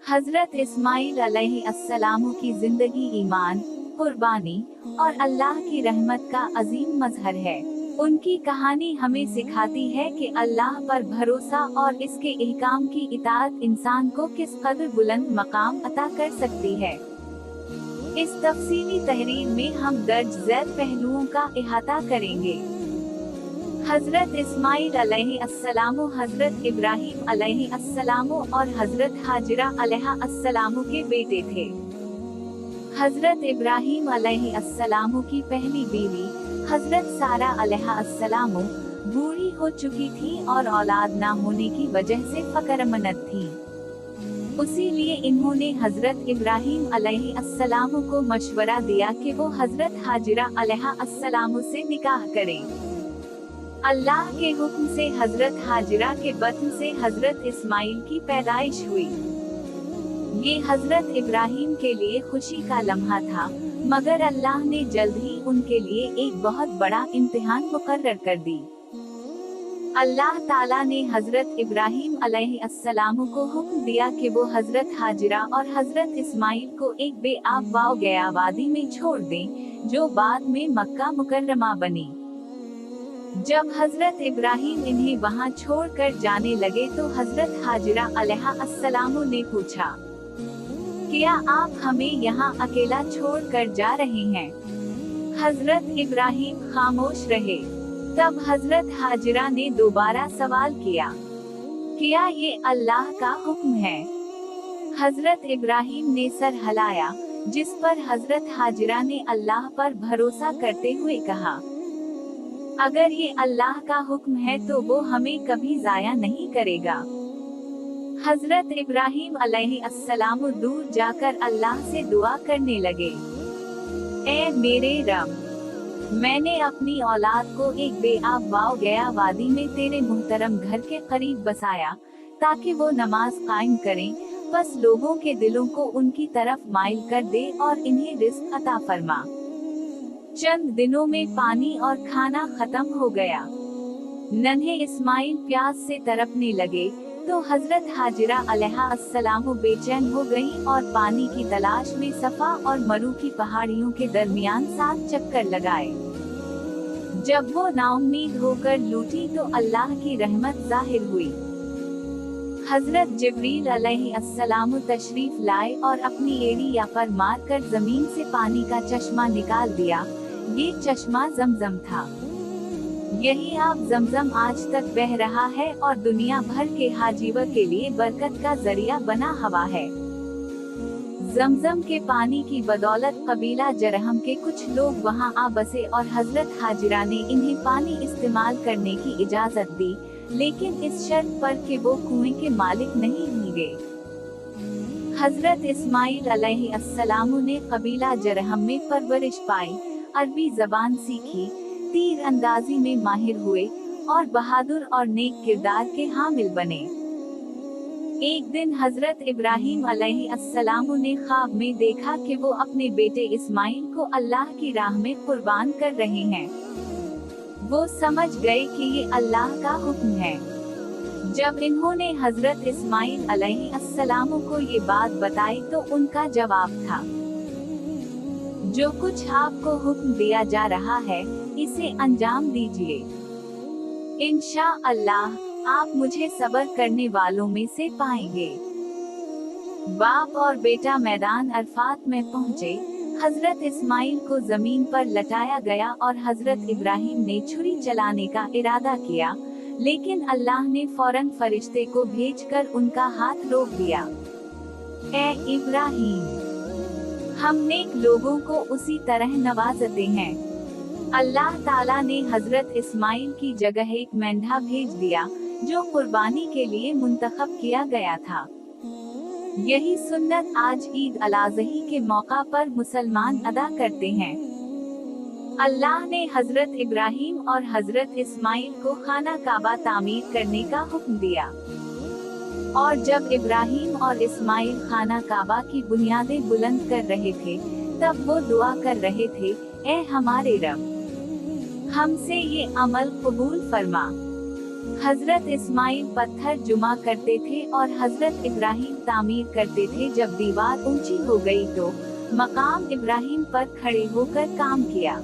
हजरत इस्माइल अलैहिस्सलाम की जिंदगी ईमान, कुर्बानी और अल्लाह की रहमत का अजीम मजहर है। उनकी कहानी हमें सिखाती है कि अल्लाह पर भरोसा और इसके इहकाम की इताअत इंसान को किस कदर बुलंद मकाम अता कर सकती है। इस तफसीली तहरीर में हम दर्ज झैल पहलुओं का इहाता करेंगे। हजरत इस्माइल अलैहिस्सलाम हजरत इब्राहिम अलैहिस्सलाम और हजरत हाजिरा अलैहिस्सलाम के बेटे थे। हजरत इब्राहिम अलैहिस्सलाम की पहली बीवी हजरत सारा अलैहिस्सलाम बूढ़ी हो चुकी थी और औलाद न होने की वजह से फकरमंद थी। उसी लिए इन्होंने हजरत इब्राहिम अलैहिस्सलाम को मशवरा दिया कि वो हजरत हाजिरा अलैहिस्सलाम से निकाह करें। अल्लाह के हुक्म से हजरत हाजिरा के बत्न से हजरत इस्माइल की पैदाइश हुई। ये हजरत इब्राहिम के लिए खुशी का लम्हा था, मगर अल्लाह ने जल्द ही उनके लिए एक बहुत बड़ा इम्तिहान मुकर्रर कर दी। अल्लाह ताला ने हजरत इब्राहिम अलैहिस्सलाम को हुक्म दिया कि वो हजरत हाजिरा और हजरत इस्माइल को एक बेआब वाव गया वादी में छोड़ दें, जो बाद में मक्का मुकर्रमा बनी। जब हजरत इब्राहिम इन्हें वहां छोड़कर जाने लगे तो हजरत हाजिरा अलैहिस्सलाम ने पूछा, क्या आप हमें यहाँ अकेला छोड़कर जा रहे हैं? हजरत इब्राहिम खामोश रहे। तब हजरत हाजिरा ने दोबारा सवाल किया, क्या ये अल्लाह का हुक्म है? हजरत इब्राहिम ने सर हिलाया, जिस पर हजरत हाजिरा ने अल्लाह पर भरोसा करते हुए कहा, अगर ये अल्लाह का हुक्म है तो वो हमें कभी जाया नहीं करेगा। हजरत इब्राहिम अलैहिस्सलाम दूर जाकर अल्लाह से दुआ करने लगे, ऐ मेरे रब, मैंने अपनी औलाद को एक बेआब वाव गया वादी में तेरे मुहतरम घर के करीब बसाया, ताकि वो नमाज कायम करें, बस लोगों के दिलों को उनकी तरफ माइल कर दे और इन्हें रिज़्क अता फरमा। चंद दिनों में पानी और खाना खत्म हो गया। नन्हे इस्माइल प्यास से तड़पने लगे, तो हजरत हाजिरा अलैहिस्सलाम बेचैन हो गईं और पानी की तलाश में सफा और मरू की पहाड़ियों के दरमियान 7 चक्कर लगाए। जब वो नाउम्मीद होकर लौटी तो अल्लाह की रहमत जाहिर हुई। हजरत जिब्रील अलैहिस्सलाम तशरीफ लाए और अपनी एड़िया पर मारकर जमीन से पानी का चश्मा निकाल दिया। ये चश्मा जमजम था। यही आब जमजम आज तक बह रहा है और दुनिया भर के हाजीवर के लिए बरकत का जरिया बना हुआ है। जमजम के पानी की बदौलत कबीला जरहम के कुछ लोग वहां आ बसे और हजरत हाजिरा ने इन्हें पानी इस्तेमाल करने की इजाजत दी, लेकिन इस शर्त पर कि वो कुएं के मालिक नहीं होंगे। हजरत इस्माइल अलैहिस्सलाम ने कबीला जरहम में परवरिश पाई, अरबी जबान सीखी, तीर अंदाजी में माहिर हुए और बहादुर और नेक किरदार के हामिल बने। एक दिन हजरत इब्राहिम अलैहिस्सलाम ने ख्वाब में देखा कि वो अपने बेटे इस्माइल को अल्लाह की राह में कुर्बान कर रहे हैं। वो समझ गए कि ये अल्लाह का हुक्म है। जब इन्होंने हजरत इस्माइल अलैहिस्सलाम को ये बात बताई तो उनका जवाब था, जो कुछ आपको हुक्म दिया जा रहा है, इसे अंजाम दीजिए। इंशाअल्लाह आप मुझे सब्र करने वालों में से पाएंगे। बाप और बेटा मैदान अरफात में पहुँचे। हजरत इस्माइल को जमीन पर लटाया गया और हजरत इब्राहिम ने छुरी चलाने का इरादा किया, लेकिन अल्लाह ने फौरन फरिश्ते को भेजकर उनका हाथ रोक दिया। ऐ इब्राहिम, हम नेक लोगों को उसी तरह नवाजते हैं। अल्लाह ताला ने हजरत इस्माइल की जगह एक मेंढा भेज दिया, जो कुर्बानी के लिए मुंतखब किया गया था। यही सुन्नत आज ईद अल-अज़ही के मौका पर मुसलमान अदा करते हैं। अल्लाह ने हजरत इब्राहिम और हजरत इस्माइल को खाना काबा तामीर करने का हुक्म दिया, और जब इब्राहिम और इस्माइल खाना काबा की बुनियादें बुलंद कर रहे थे, तब वो दुआ कर रहे थे, ऐ हमारे रब, हमसे ये अमल कबूल फरमा। हजरत इस्माइल पत्थर जुमा करते थे और हजरत इब्राहिम तामीर करते थे। जब दीवार ऊंची हो गई तो मकाम इब्राहिम पर खड़े होकर काम किया।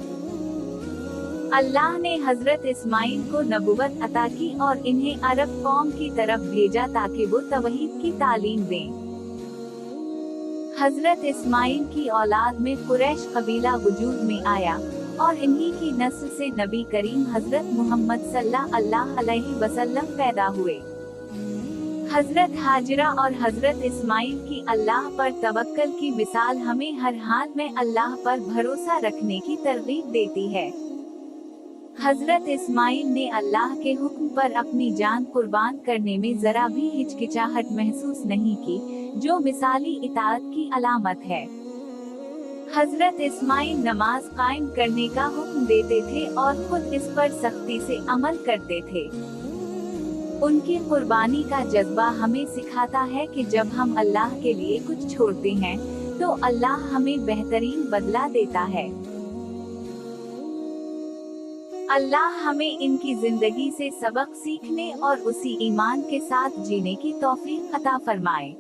अल्लाह ने हजरत इस्माइल को नबुवत अता की और इन्हें अरब कौम की तरफ भेजा ताकि वो तौहीद की तालीम दें। हजरत इस्माइल की औलाद में कुरैश कबीला वजूद में आया और इन्हीं की नस्ल से नबी करीम हजरत मोहम्मद सल्लल्लाहु अलैहि वसल्लम पैदा हुए। हजरत हाजिरा और हजरत इस्माइल की अल्लाह पर तवक्कल की मिसाल हमें हर हाल में अल्लाह पर भरोसा रखने की तरगीब देती है। हजरत इस्माइल ने अल्लाह के हुक्म पर अपनी जान कुर्बान करने में जरा भी हिचकिचाहट महसूस नहीं की, जो मिसाली इताअत की अलामत है। हजरत इस्माइल नमाज कायम करने का हुक्म देते थे और खुद इस पर सख्ती से अमल करते थे। उनकी कुर्बानी का जज्बा हमें सिखाता है कि जब हम अल्लाह के लिए कुछ छोड़ते हैं तो अल्लाह हमें बेहतरीन बदला देता है। अल्लाह हमें इनकी जिंदगी से सबक सीखने और उसी ईमान के साथ जीने की तौफीक अता फरमाए।